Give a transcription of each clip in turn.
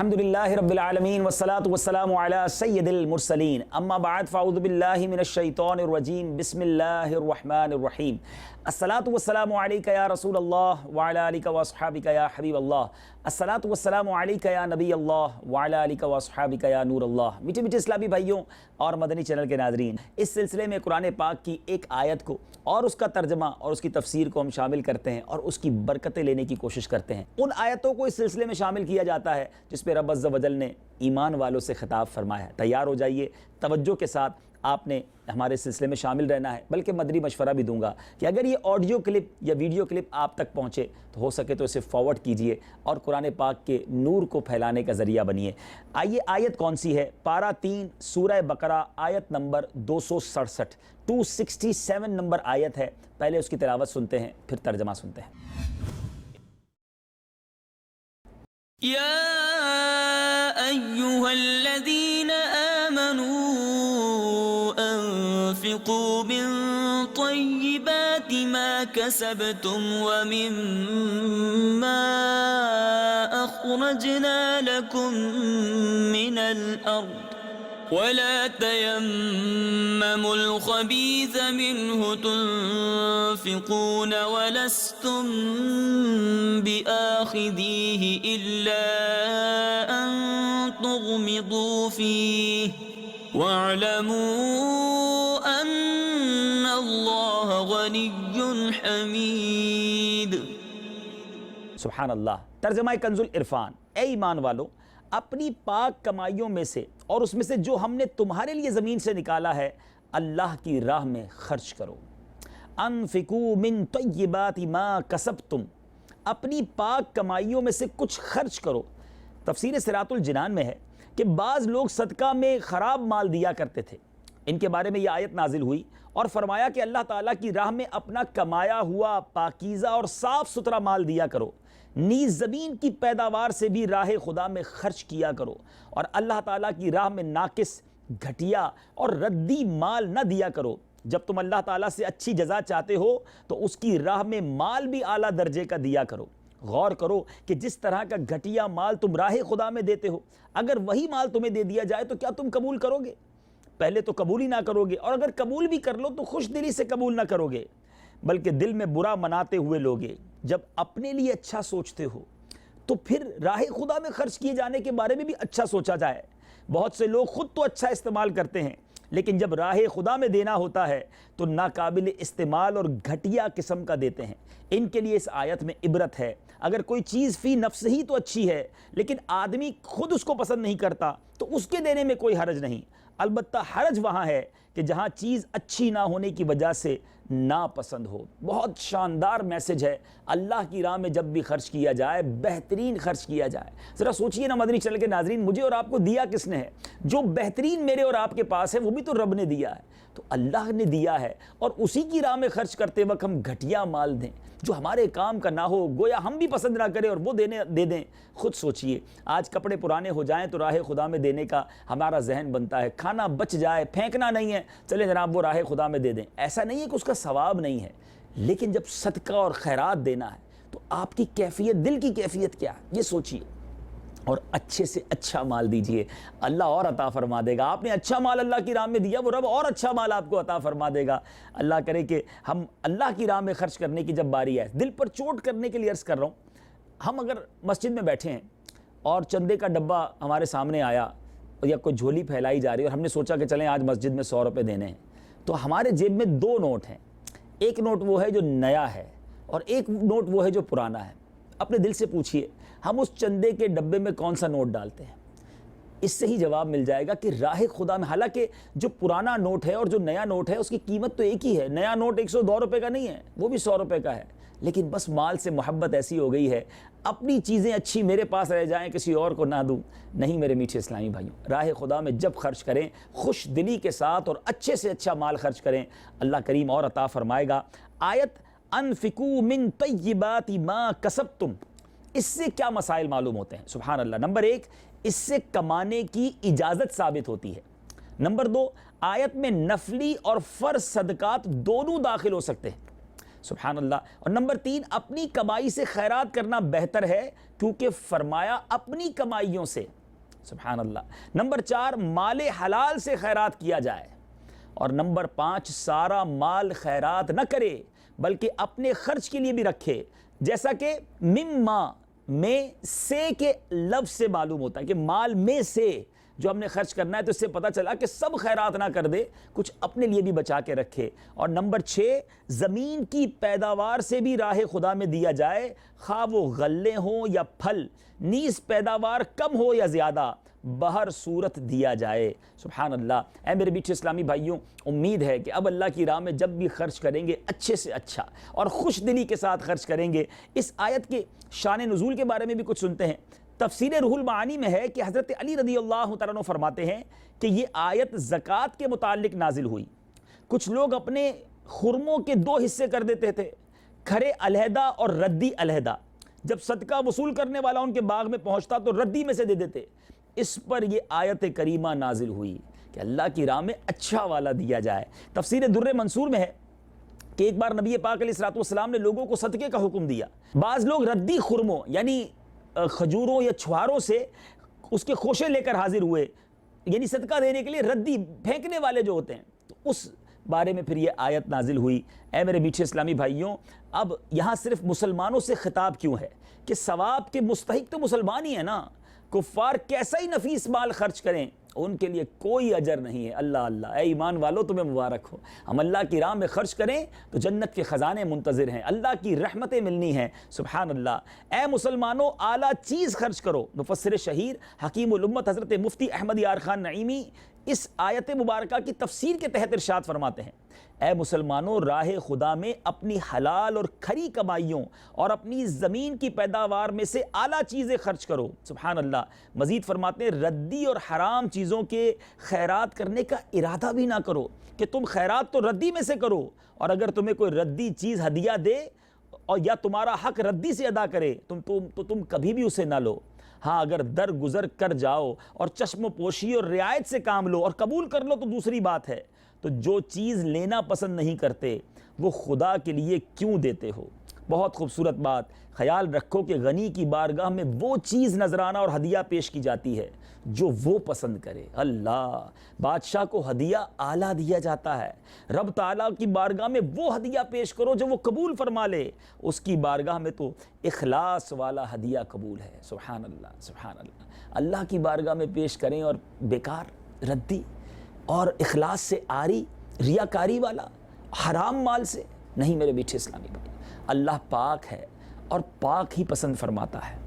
الحمدللہ رب العالمین والصلاة والسلام علی سید المرسلین اما بعد فاعوذ باللہ من الشیطان الرجیم بسم اللہ الرحمن الرحیم الصلاة والسلام علیک یا رسول اللہ وعلی آلک واصحابک یا حبیب اللہ الصلاة والسلام علیک یا نبی اللہ وعلی آلک واصحابک یا نور اللہ۔ میٹھے میٹھے اسلامی بھائیوں اور مدنی چینل کے ناظرین، اس سلسلے میں قرآن پاک کی ایک آیت کو اور اس کا ترجمہ اور اس کی تفسیر کو ہم شامل کرتے ہیں اور اس کی برکتیں لینے کی کوشش کرتے ہیں۔ ان آیتوں کو اس سلسلے میں شامل کیا جاتا ہے جس پہ رب عز و جل نے ایمان والوں سے خطاب فرمایا ہے۔ تیار ہو جائیے، توجہ کے ساتھ آپ نے ہمارے سلسلے میں شامل رہنا ہے، بلکہ مدری مشورہ بھی دوں گا کہ اگر یہ آڈیو کلپ یا ویڈیو کلپ آپ تک پہنچے تو ہو سکے تو اسے فارورڈ کیجئے اور قرآن پاک کے نور کو پھیلانے کا ذریعہ بنیے۔ آئیے آیت کون سی ہے؟ پارہ 3 سورہ بقرہ آیت نمبر 267 267 نمبر آیت ہے۔ پہلے اس کی تلاوت سنتے ہیں پھر ترجمہ سنتے ہیں۔ یا ایہا الذین آمنوا انفقوا من طیبات ما کسبتم ومما اخرجنا لکم من الارض ولا تيمموا الخبيث منه تنفقون ولستم بآخذيه إلا أن تغمضوا فيه واعلموا أن الله غني حميد۔ سبحان اللہ۔ ترجمہ کنز العرفان۔ اے ایمان والو، اپنی پاک کمائیوں میں سے اور اس میں سے جو ہم نے تمہارے لیے زمین سے نکالا ہے اللہ کی راہ میں خرچ کرو۔ انفقوا من طیبات ما کسبتم، اپنی پاک کمائیوں میں سے کچھ خرچ کرو۔ تفسیر صراط الجنان میں ہے کہ بعض لوگ صدقہ میں خراب مال دیا کرتے تھے، ان کے بارے میں یہ آیت نازل ہوئی اور فرمایا کہ اللہ تعالیٰ کی راہ میں اپنا کمایا ہوا پاکیزہ اور صاف ستھرا مال دیا کرو، نیز زمین کی پیداوار سے بھی راہ خدا میں خرچ کیا کرو، اور اللہ تعالیٰ کی راہ میں ناقص، گھٹیا اور ردی مال نہ دیا کرو۔ جب تم اللہ تعالیٰ سے اچھی جزا چاہتے ہو تو اس کی راہ میں مال بھی اعلیٰ درجے کا دیا کرو۔ غور کرو کہ جس طرح کا گھٹیا مال تم راہ خدا میں دیتے ہو، اگر وہی مال تمہیں دے دیا جائے تو کیا تم قبول کرو گے؟ پہلے تو قبول ہی نہ کرو گے، اور اگر قبول بھی کر لو تو خوش دلی سے قبول نہ کرو گے، بلکہ دل میں برا مناتے ہوئے لوگے۔ جب اپنے لیے اچھا سوچتے ہو تو پھر راہ خدا میں خرچ کیے جانے کے بارے میں بھی اچھا سوچا جائے۔ بہت سے لوگ خود تو اچھا استعمال کرتے ہیں، لیکن جب راہ خدا میں دینا ہوتا ہے تو ناقابل استعمال اور گھٹیا قسم کا دیتے ہیں۔ ان کے لیے اس آیت میں عبرت ہے۔ اگر کوئی چیز فی نفس ہی تو اچھی ہے لیکن آدمی خود اس کو پسند نہیں کرتا تو اس کے دینے میں کوئی حرج نہیں۔ البتہ حرج وہاں ہے کہ جہاں چیز اچھی نہ ہونے کی وجہ سے ناپسند ہو۔ بہت شاندار میسج ہے۔ اللہ کی راہ میں جب بھی خرچ کیا جائے بہترین خرچ کیا جائے۔ ذرا سوچئے نا مدنی چینل کے ناظرین، مجھے اور آپ کو دیا کس نے ہے؟ جو بہترین میرے اور آپ کے پاس ہے وہ بھی تو رب نے دیا ہے، تو اللہ نے دیا ہے، اور اسی کی راہ میں خرچ کرتے وقت ہم گھٹیا مال دیں جو ہمارے کام کا نہ ہو، گویا ہم بھی پسند نہ کریں اور وہ دے دیں۔ خود سوچئے، آج کپڑے پرانے ہو جائیں تو راہ خدا میں دینے کا ہمارا ذہن بنتا ہے، کھانا بچ جائے پھینکنا نہیں ہے، چلیں جناب وہ راہ خدا میں دے دیں۔ ایسا نہیں ہے کہ اس کا ثواب نہیں ہے، لیکن جب صدقہ اور خیرات دینا ہے تو آپ کی کیفیت، دل کی کیفیت کیا ہے یہ سوچئے، اور اچھے سے اچھا مال دیجئے، اللہ اور عطا فرما دے گا۔ آپ نے اچھا مال اللہ کی راہ میں دیا، وہ رب اور اچھا مال آپ کو عطا فرما دے گا۔ اللہ کرے کہ ہم اللہ کی راہ میں خرچ کرنے کی جب باری ہے، دل پر چوٹ کرنے کے لیے عرض کر رہا ہوں، ہم اگر مسجد میں بیٹھے ہیں اور چندے کا ڈبہ ہمارے سامنے آیا یا کوئی جھولی پھیلائی جا رہی ہے اور ہم نے سوچا کہ چلیں آج مسجد میں 100 روپے دینے ہیں، تو ہمارے جیب میں 2 نوٹ ہیں۔ ایک نوٹ وہ ہے جو نیا ہے اور ایک نوٹ وہ ہے جو پرانا ہے۔ اپنے دل سے پوچھئے، ہم اس چندے کے ڈبے میں کون سا نوٹ ڈالتے ہیں؟ اس سے ہی جواب مل جائے گا کہ راہ خدا میں، حالانکہ جو پرانا نوٹ ہے اور جو نیا نوٹ ہے اس کی قیمت تو ایک ہی ہے۔ نیا نوٹ 102 روپے کا نہیں ہے، وہ بھی 100 روپے کا ہے، لیکن بس مال سے محبت ایسی ہو گئی ہے، اپنی چیزیں اچھی میرے پاس رہ جائیں کسی اور کو نہ دوں۔ نہیں میرے میٹھے اسلامی بھائیوں، راہ خدا میں جب خرچ کریں خوش دلی کے ساتھ اور اچھے سے اچھا مال خرچ کریں، اللہ کریم اور عطا فرمائے گا۔ آیت انفقوا من طیبات ما کسبتم، اس سے کیا مسائل معلوم ہوتے ہیں؟ سبحان اللہ۔ نمبر 1، اس سے کمانے کی اجازت ثابت ہوتی ہے۔ نمبر 2، آیت میں نفلی اور فرض صدقات دونوں داخل ہو سکتے ہیں۔ سبحان اللہ. اور نمبر 3 اپنی کمائی سے خیرات کرنا بہتر ہے کیونکہ فرمایا اپنی کمائیوں سے. سبحان اللہ. نمبر 4 مال حلال سے خیرات کیا جائے. اور نمبر 5 سارا مال خیرات نہ کرے بلکہ اپنے خرچ کے لیے بھی رکھے. جیسا کہ مما میں سے کے لفظ سے معلوم ہوتا ہے کہ مال میں سے جو ہم نے خرچ کرنا ہے، تو اس سے پتہ چلا کہ سب خیرات نہ کر دے، کچھ اپنے لیے بھی بچا کے رکھے. اور نمبر 6 زمین کی پیداوار سے بھی راہ خدا میں دیا جائے، خواہ وہ غلے ہوں یا پھل، نیز پیداوار کم ہو یا زیادہ، بہر صورت دیا جائے. سبحان اللہ. اے میرے بیٹھے اسلامی بھائیوں، امید ہے کہ اب اللہ کی راہ میں جب بھی خرچ کریں گے اچھے سے اچھا اور خوش دلی کے ساتھ خرچ کریں گے. اس آیت کے شان نزول کے بارے میں بھی کچھ سنتے ہیں. تفسیر روح المعانی میں ہے کہ حضرت علی رضی اللہ تعالیٰ عنہ فرماتے ہیں کہ یہ آیت زکوٰۃ کے متعلق نازل ہوئی. کچھ لوگ اپنے خرموں کے 2 حصے کر دیتے تھے، کھرے علیحدہ اور ردی علیحدہ. جب صدقہ وصول کرنے والا ان کے باغ میں پہنچتا تو ردی میں سے دے دیتے. اس پر یہ آیت کریمہ نازل ہوئی کہ اللہ کی راہ میں اچھا والا دیا جائے. تفسیر در منصور میں ہے کہ ایک بار نبی پاک علیہ الصلوۃ والسلام نے لوگوں کو صدقے کا حکم دیا. بعض لوگ ردی خرموں یعنی کھجوروں یا چھواروں سے اس کے خوشے لے کر حاضر ہوئے، یعنی صدقہ دینے کے لیے ردی پھینکنے والے جو ہوتے ہیں. تو اس بارے میں پھر یہ آیت نازل ہوئی. اے میرے میٹھے اسلامی بھائیوں، اب یہاں صرف مسلمانوں سے خطاب کیوں ہے کہ ثواب کے مستحق تو مسلمان ہی ہیں نا. کفار کیسا ہی نفیس مال خرچ کریں ان کے لیے کوئی اجر نہیں ہے. اللہ اللہ. اے ایمان والو تمہیں مبارک ہو. ہم اللہ کی راہ میں خرچ کریں تو جنت کے خزانے منتظر ہیں، اللہ کی رحمتیں ملنی ہیں. سبحان اللہ. اے مسلمانوں اعلیٰ چیز خرچ کرو. مفسر شہیر حکیم الامت حضرت مفتی احمد یار خان نعیمی اس آیت مبارکہ کی تفسیر کے تحت ارشاد فرماتے ہیں، اے مسلمانوں راہ خدا میں اپنی حلال اور کھری کمائیوں اور اپنی زمین کی پیداوار میں سے اعلیٰ چیزیں خرچ کرو. سبحان اللہ. مزید فرماتے ہیں ردی اور حرام چیزوں کے خیرات کرنے کا ارادہ بھی نہ کرو کہ تم خیرات تو ردی میں سے کرو، اور اگر تمہیں کوئی ردی چیز ہدیہ دے اور یا تمہارا حق ردی سے ادا کرے تو تم کبھی بھی اسے نہ لو. ہاں اگر درگزر کر جاؤ اور چشم پوشی اور رعایت سے کام لو اور قبول کر لو تو دوسری بات ہے. تو جو چیز لینا پسند نہیں کرتے وہ خدا کے لیے کیوں دیتے ہو. بہت خوبصورت بات. خیال رکھو کہ غنی کی بارگاہ میں وہ چیز نذرانہ اور ہدیہ پیش کی جاتی ہے جو وہ پسند کرے. اللہ. بادشاہ کو ہدیہ اعلیٰ دیا جاتا ہے. رب تعالیٰ کی بارگاہ میں وہ ہدیہ پیش کرو جو وہ قبول فرما لے. اس کی بارگاہ میں تو اخلاص والا ہدیہ قبول ہے. سبحان اللہ. سبحان اللہ. اللہ کی بارگاہ میں پیش کریں اور بیکار ردی اور اخلاص سے آری ریاکاری والا حرام مال سے نہیں. میرے میٹھے اسلامی بھائی، اللہ پاک ہے اور پاک ہی پسند فرماتا ہے.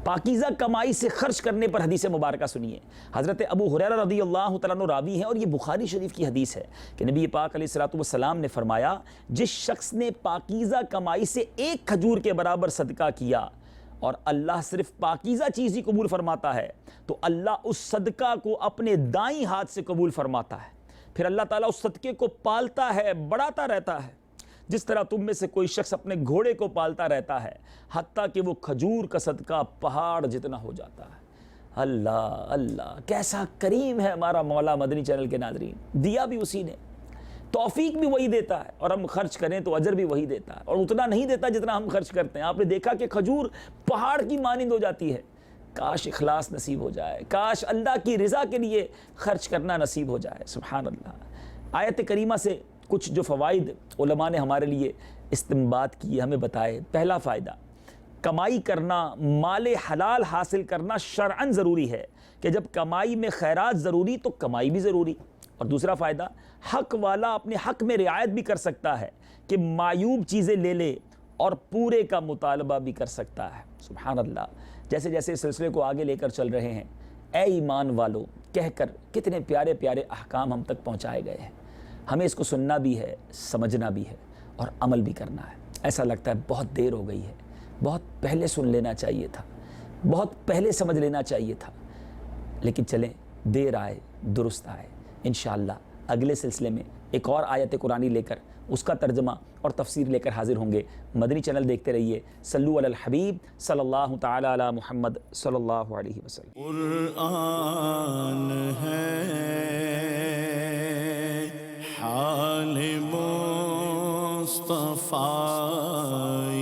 پاکیزہ کمائی سے خرچ کرنے پر حدیث مبارکہ سنیے. حضرت ابو ہریرہ رضی اللہ تعالیٰ عنہ راوی ہیں اور یہ بخاری شریف کی حدیث ہے کہ نبی پاک علیہ الصلوۃ والسلام نے فرمایا، جس شخص نے پاکیزہ کمائی سے 1 کھجور کے برابر صدقہ کیا اور اللہ صرف پاکیزہ چیز ہی قبول فرماتا ہے تو اللہ اس صدقہ کو اپنے دائیں ہاتھ سے قبول فرماتا ہے. پھر اللہ تعالیٰ اس صدقے کو پالتا ہے، بڑھاتا رہتا ہے، جس طرح تم میں سے کوئی شخص اپنے گھوڑے کو پالتا رہتا ہے حتیٰ کہ وہ کھجور کا صدقہ پہاڑ جتنا ہو جاتا ہے. اللہ اللہ. کیسا کریم ہے ہمارا مولا. مدنی چینل کے ناظرین، دیا بھی اسی نے، توفیق بھی وہی دیتا ہے، اور ہم خرچ کریں تو اجر بھی وہی دیتا ہے، اور اتنا نہیں دیتا جتنا ہم خرچ کرتے ہیں. آپ نے دیکھا کہ کھجور پہاڑ کی مانند ہو جاتی ہے. کاش اخلاص نصیب ہو جائے، کاش اللہ کی رضا کے لیے خرچ کرنا نصیب ہو جائے. سبحان اللہ. آیت کریمہ سے کچھ جو فوائد علماء نے ہمارے لیے استنباط کیے، ہمیں بتائے. پہلا فائدہ، کمائی کرنا، مال حلال حاصل کرنا شرعاً ضروری ہے کہ جب کمائی میں خیرات ضروری تو کمائی بھی ضروری. اور دوسرا فائدہ، حق والا اپنے حق میں رعایت بھی کر سکتا ہے کہ معیوب چیزیں لے لے اور پورے کا مطالبہ بھی کر سکتا ہے. سبحان اللہ. جیسے جیسے اس سلسلے کو آگے لے کر چل رہے ہیں، اے ایمان والو کہہ کر کتنے پیارے پیارے احکام ہم تک پہنچائے گئے ہیں. ہمیں اس کو سننا بھی ہے، سمجھنا بھی ہے اور عمل بھی کرنا ہے. ایسا لگتا ہے بہت دیر ہو گئی ہے، بہت پہلے سن لینا چاہیے تھا، بہت پہلے سمجھ لینا چاہیے تھا. لیکن چلیں، دیر آئے درست آئے. انشاءاللہ اگلے سلسلے میں ایک اور آیت قرآنی لے کر اس کا ترجمہ اور تفسیر لے کر حاضر ہوں گے. مدنی چینل دیکھتے رہیے. صلو علی الحبیب صلی اللہ تعالی علی محمد صلی اللہ علیہ وسلم. قرآن ہے حال مصطفیٰ مصطفیٰ